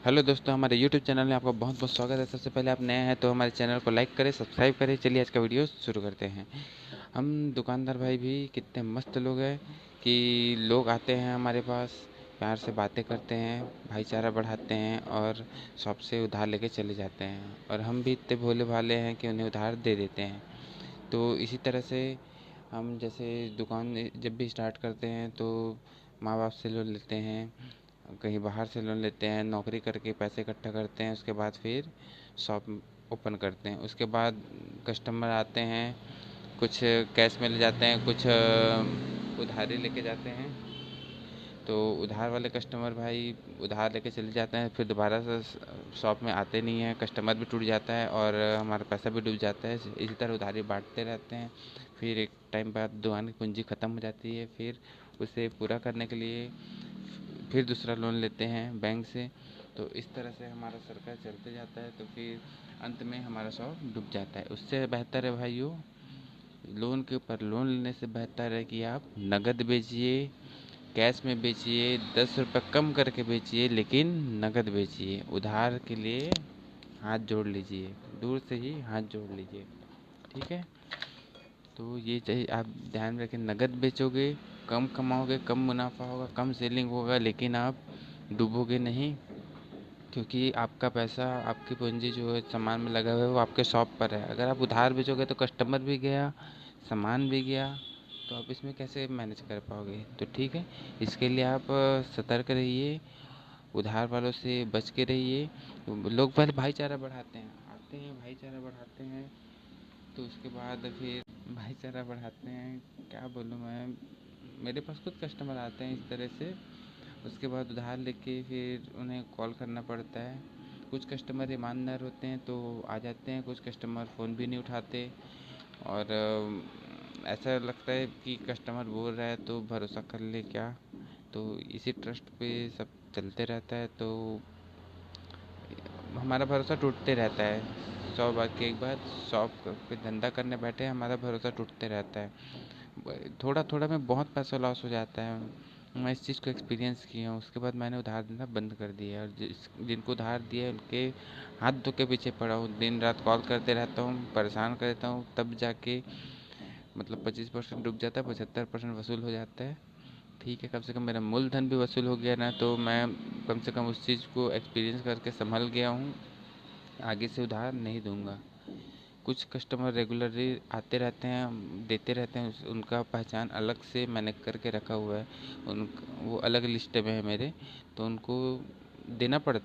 Hello दोस्तों, हमारे YouTube channel में आपका बहुत बहुत स्वागत है। सबसे पहले आप नए हैं तो हमारे चैनल को लाइक करें, सब्सक्राइब करें। चलिए आज का वीडियो शुरू करते हैं। हम दुकानदार भाई भी कितने मस्त लोग हैं कि लोग आते हैं हमारे पास, प्यार से बातें करते हैं, भाईचारा बढ़ाते हैं और शॉप से उधार लेके चले जाते हैं। और हम भी इतने भोले भाले हैं कि उन्हें उधार दे देते हैं। तो इसी तरह से हम जैसे दुकान जब भी स्टार्ट करते हैं तो माँ बाप से लोन लेते हैं, कहीं बाहर से लोन लेते हैं, नौकरी करके पैसे इकट्ठा करते हैं, उसके बाद फिर शॉप ओपन करते हैं। उसके बाद कस्टमर आते हैं, कुछ कैश में ले जाते हैं, कुछ उधारी लेके जाते हैं। तो उधार वाले कस्टमर भाई उधार लेके चले जाते हैं, फिर दोबारा से शॉप में आते नहीं हैं, कस्टमर भी टूट जाता है और हमारा पैसा भी डूब जाता है। इसी तरह उधारी बांटते रहते हैं। फिर एक टाइम बाद दुकान की पूंजी ख़त्म हो जाती है, फिर उसे पूरा करने के लिए फिर दूसरा लोन लेते हैं बैंक से। तो इस तरह से हमारा सर्कल चलते जाता है, तो फिर अंत में हमारा शॉप डूब जाता है। उससे बेहतर है भाइयों, लोन के ऊपर लोन लेने से बेहतर है कि आप नगद बेचिए, कैश में बेचिए, 10 रुपये कम करके बेचिए, लेकिन नगद बेचिए। उधार के लिए हाथ जोड़ लीजिए, दूर से ही हाथ जोड़ लीजिए। ठीक है, तो ये चाहिए आप ध्यान रखें। नगद बेचोगे, कम कमाओगे, कम मुनाफा होगा, कम सेलिंग होगा, लेकिन आप डूबोगे नहीं, क्योंकि आपका पैसा, आपकी पूंजी जो है सामान में लगा हुआ है वो आपके शॉप पर है। अगर आप उधार बेचोगे तो कस्टमर भी गया, सामान भी गया, तो आप इसमें कैसे मैनेज कर पाओगे। तो ठीक है, इसके लिए आप सतर्क रहिए, उधार वालों से बच के रहिए। लोग पहले भाईचारा बढ़ाते हैं, आते हैं भाईचारा बढ़ाते हैं, तो उसके बाद फिर भाईचारा बढ़ाते हैं, क्या बोलूँ मैं, मेरे पास खुद कस्टमर आते हैं इस तरह से। उसके बाद उधार लेके फिर उन्हें कॉल करना पड़ता है। कुछ कस्टमर ईमानदार होते हैं तो आ जाते हैं, कुछ कस्टमर फ़ोन भी नहीं उठाते। और ऐसा लगता है कि कस्टमर बोल रहा है तो भरोसा कर ले क्या। तो इसी ट्रस्ट पे सब चलते रहता है, तो हमारा भरोसा टूटते रहता है। 100 बार की एक बात, शॉप पे धंधा करने बैठे हमारा भरोसा टूटते रहता है। थोड़ा थोड़ा में बहुत पैसा लॉस हो जाता है। मैं इस चीज़ को एक्सपीरियंस किया हूँ, उसके बाद मैंने उधार देना बंद कर दिया है। और जिनको उधार दिया है उनके हाथ धो के पीछे पड़ा हूँ, दिन रात कॉल करते रहता हूँ, परेशान कर देता हूँ, तब जाके मतलब 25% डूब जाता है, 75% वसूल हो जाता है। ठीक है, कम से कम मेरा मूलधन भी वसूल हो गया ना, तो मैं कम से कम उस चीज़ को एक्सपीरियंस करके संभल गया हूँ। आगे से उधार नहीं दूंगा। कुछ कस्टमर रेगुलरली आते रहते हैं, देते रहते हैं, उनका पहचान अलग से मैंने करके रखा हुआ है। उन वो अलग लिस्ट में है मेरे, तो उनको देना पड़ता है।